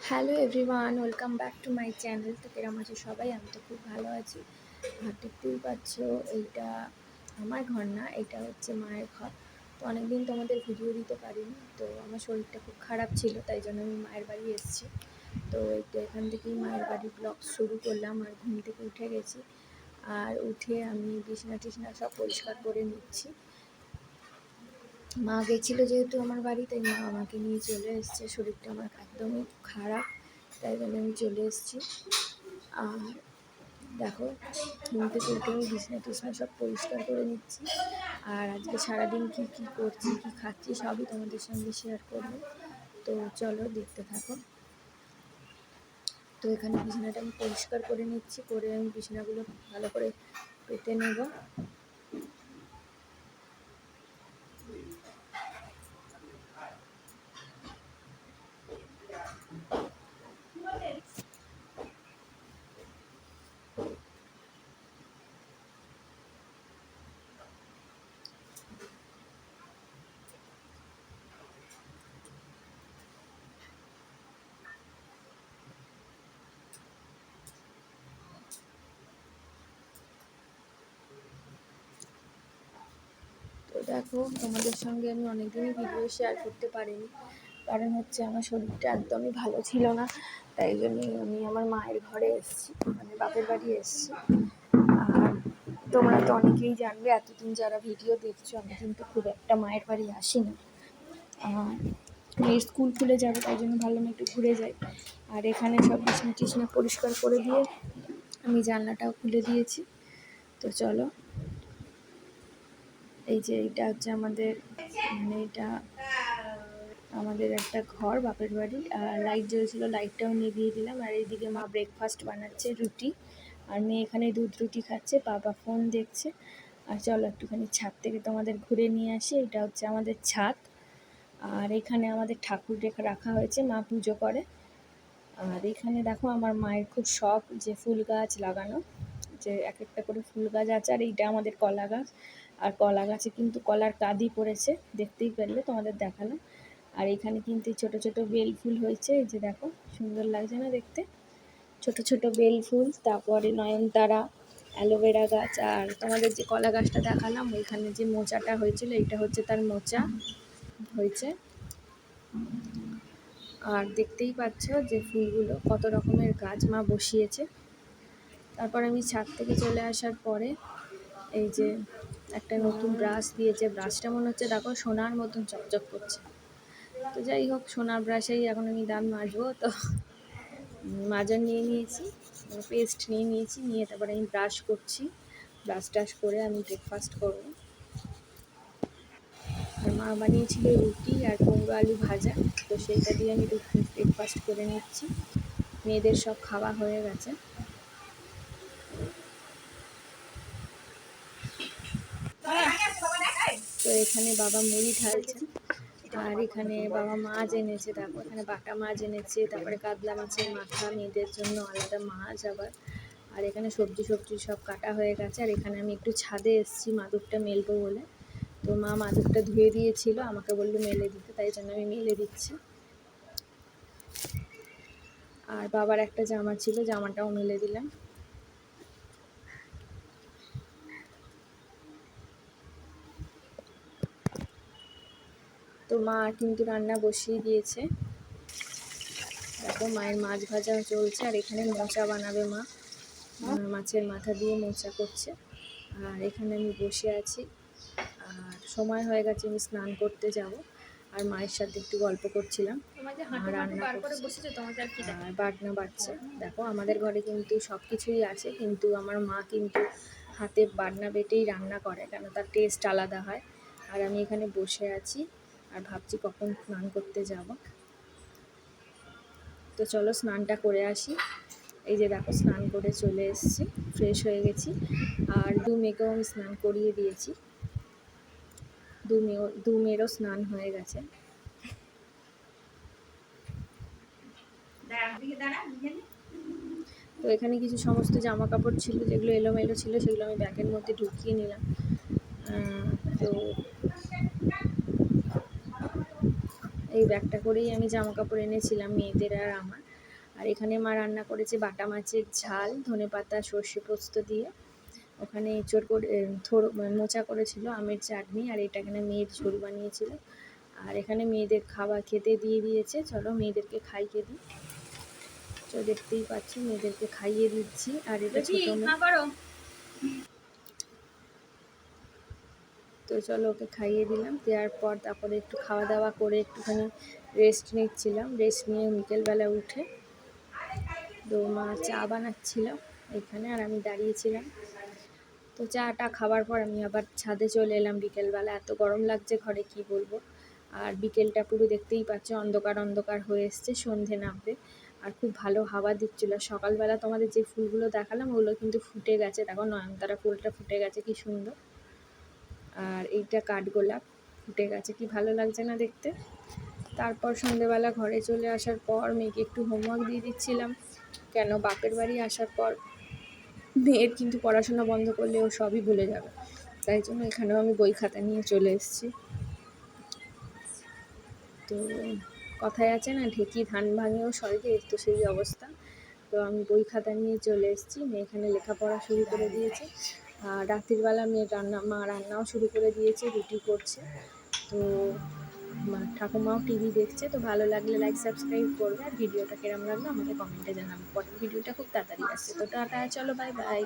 Hello everyone, welcome back to my channel. তো কেরাম আছে সবাই? আমি তো খুব ভালো আছি। আর দেখতেই পাচ্ছ, এইটা আমার ঘর না, এটা হচ্ছে মায়ের ঘর। তো অনেকদিন তোমাদের ভিডিও দিতে পারিনি, তো আমার শরীরটা খুব খারাপ ছিল, তাই জন্য আমি মায়ের বাড়ি এসেছি। তো এইটা এখান থেকেই মায়ের বাড়ির ব্লগ শুরু করলাম। আর ঘুম থেকে উঠে গেছি, আর উঠে আমি বিছনা টিছনা সব পরিষ্কার করে নিচ্ছি। মা গেছিলো যেহেতু আমার বাড়ি, তাই মা আমাকে নিয়ে চলে এসছে। শরীরটা আমার একদমই খারাপ, তাই জন্য আমি চলে এসেছি। আর দেখো, ঘুম থেকে উঠে আমি বিছনা টিছনা সব পরিষ্কার করে নিচ্ছি। আর আজকে সারাদিন কী কী করছি, কী খাচ্ছি, সবই তোমাদের সঙ্গে শেয়ার করবো। তো চলো দেখতে থাকো। তো এখানে বিছানাটা আমি পরিষ্কার করে নিচ্ছি, করে আমি বিছানাগুলো ভালো করে পেতে নেব। তো দেখো, তোমাদের সঙ্গে আমি অনেকদিনই ভিডিও শেয়ার করতে পারিনি, কারণ হচ্ছে আমার শরীরটা একদমই ভালো ছিল না। তাই জন্যই আমি আমার মায়ের ঘরে এসেছি, মানে বাপের বাড়ি এসেছি। আর তোমরা তো অনেকেই জানবে, এতদিন যারা ভিডিও দেখছো, আমি কিন্তু খুব একটা মায়ের বাড়ি আসি না। মেয়ের স্কুল খুলে যাবে, তাই জন্য ভাবলাম একটু ঘুরে যাই। আর এখানে সব বিছনা টিছনা পরিষ্কার করে দিয়ে আমি জানলাটাও খুলে দিয়েছি। তো চলো, এই যে এইটা হচ্ছে আমাদের, মানে এটা আমাদের একটা ঘর, বাপের বাড়ি। আর লাইট জ্বলছিল, লাইটটাও নিভিয়ে দিলাম। আর এইদিকে মা ব্রেকফাস্ট বানাচ্ছে, রুটি। আর মেয়ে এখানে দুধ রুটি খাচ্ছে, বাবা ফোন দেখছে। আর চলো একটুখানি ছাদ থেকে তোমাদের ঘুরে নিয়ে আসি। এটা হচ্ছে আমাদের ছাদ। আর এখানে আমাদের ঠাকুর রাখা হয়েছে, মা পুজো করে। আর এখানে দেখো, আমার মায়ের খুব শখ যে ফুল গাছ লাগানো, যে এক একটা করে ফুল গাছ আছে। আর এইটা আমাদের কলা গাছ। আর কলা গাছে কিন্তু কলার কাঁদি পড়েছে, দেখতেই পেলে, তোমাদের দেখালাম। আর এখানে কিন্তু ছোট ছোট বেল ফুল হয়েছে, এই যে দেখো, সুন্দর লাগছে না দেখতে? ছোট ছোট বেল ফুল, তারপরে নয়নতারা, অ্যালোভেরা গাছ। আর তোমাদের যে কলা গাছটা দেখালাম, ওইখানে যে মোচাটা হয়েছিল, এটা হচ্ছে তার মোচা হয়েছে। আর দেখতেই পাচ্ছ যে ফুলগুলো কত রকমের গাছ মা বসিয়েছে। তারপর আমি ছাদ থেকে চলে আসার পরে এই যে একটা নতুন ব্রাশ দিয়েছে। ব্রাশটা মনে হচ্ছে দেখো সোনার মতন চকচক করছে। তো যাই হোক, সোনার ব্রাশেই এখন আমি দাঁত মাজবো। তো মাজার নিয়ে নিয়েছি, পেস্ট নিয়ে নিয়েছি, নিয়ে তারপরে আমি ব্রাশ করছি। ব্রাশ টাশ করে আমি ব্রেকফাস্ট করবো। আর মা বানিয়েছিল রুটি আর কুমড়ো আলু ভাজা, তো সেইটা দিয়ে আমি ব্রেকফাস্ট করে নিচ্ছি। মেয়েদের সব খাওয়া হয়ে গেছে। তো এখানে বাবা মুড়ি ঢালছে। আর এখানে বাবা মাছ এনেছে, দেখো এখানে বাটা মাছ এনেছে, তারপরে কাতলা মাছের মাথা, মেয়েদের জন্য আলাদা মাছ আবার। আর এখানে সবজি সব কাটা হয়ে গেছে। আর এখানে আমি একটু ছাদে এসেছি মাদুরটা মেলবো বলে। তো মা মাদুরটা ধুয়ে দিয়েছিল, আমাকে বললো মেলে দিতে, তাই জন্য আমি মেলে দিচ্ছি। আর বাবার একটা জামা ছিল, জামাটাও মেলে দিলাম। তো মা কিন্তু রান্না বসিয়ে দিয়েছে, দেখো মায়ের মাছ ভাজা চলছে। আর এখানে মোচা বানাবে মা, মাছের মাথা দিয়ে মোচা করছে। আর এখানে আমি বসে আছি। আর সময় হয়ে গেছে, আমি স্নান করতে যাব। আর মায়ের সাথে একটু গল্প করছিলাম, আর রান্না করছি। আর বাটনা বাটছে। দেখো, আমাদের ঘরে কিন্তু সব কিছুই আছে, কিন্তু আমার মা কিন্তু হাতে বাটনা বেটেই রান্না করে, কেন তার টেস্ট আলাদা হয়। আর আমি এখানে বসে আছি আর ভাবছি কখন স্নান করতে যাব। তো চলো স্নানটা করে আসি। এই যে দেখো, স্নান করে চলে এসেছি, ফ্রেশ হয়ে গেছি। আর দু মেয়েকেও আমি স্নান করিয়ে দিয়েছি, দু মেয়েরও স্নান হয়ে গেছে। তো এখানে কিছু সমস্ত জামা কাপড় ছিল, যেগুলো এলোমেলো ছিল, সেগুলো আমি ব্যাগের মধ্যে ঢুকিয়ে নিলাম। তো এই ব্যাগটা করেই আমি জামা কাপড় এনেছিলাম, মেয়েদের আর আমার। আর এখানে মা রান্না করেছে বাটা মাছের ঝাল, ধনেপাতা সর্ষে পোস্ত দিয়ে। ওখানে এঁচোড় করে মোচা করেছিল, আমের চাটনি, আর এটা এখানে মেয়ের ঝোল বানিয়েছিল। আর এখানে মেয়েদের খাবার খেতে দিয়ে দিয়েছে, চলো মেয়েদেরকে খাইয়ে দিই। তো দেখতেই পাচ্ছি মেয়েদেরকে খাইয়ে দিচ্ছি। আর এটা ছোটো মেয়ে, তো চলো ওকে খাইয়ে দিলাম। দেওয়ার পর তারপরে একটু খাওয়া দাওয়া করে একটুখানি রেস্ট নিচ্ছিলাম। রেস্ট নিয়ে বিকেলবেলা উঠে তো মা চা বানাচ্ছিল এখানে, আর আমি দাঁড়িয়েছিলাম। তো চাটা খাবার পর আমি আবার ছাদে চলে এলাম বিকেলবেলা। এত গরম লাগছে ঘরে, কি বলবো। আর বিকেলটা পুরো দেখতেই পাচ্ছ অন্ধকার অন্ধকার হয়ে এসছে, সন্ধে নামবে। আর খুব ভালো হাওয়া দিচ্ছিল। সকালবেলা তোমাদের যে ফুলগুলো দেখালাম ওগুলো কিন্তু ফুটে গেছে, দেখো নয়নতারা ফুলটা ফুটে গেছে, কি সুন্দর। আর এইটা কাঠগোলাপ ফুটে গেছে, কি ভালো লাগছে না দেখতে। তারপর সন্ধেবেলা ঘরে চলে আসার পর মেয়েকে একটু হোমওয়ার্ক দিয়ে দিচ্ছিলাম, কেন বাপের বাড়ি আসার পর মেয়ের কিন্তু পড়াশোনা বন্ধ করলে ও সবই ভুলে যাবে। তাই জন্য এখানেও আমি বই খাতা নিয়ে চলে এসেছি। তো কথায় আছে না, ঢেকি ধান ভাঙেও স্বর্গে, তো সেই অবস্থা। তো আমি বই খাতা নিয়ে চলে এসেছি। মেয়ে এখানে লেখাপড়া শুরু করে দিয়েছে। আর রাত্রিবেলা মেয়ের মা রান্নাও শুরু করে দিয়েছে, রুটি করছে। তো ঠাকুমাও টিভি দেখছে। তো ভালো লাগলে লাইক সাবস্ক্রাইব করবে, আর ভিডিওটা কিরম লাগলো আমাকে কমেন্টে জানাবে। পরের ভিডিওটা খুব তাড়াতাড়ি আসছে। তো টাটা, চলো বাই বাই।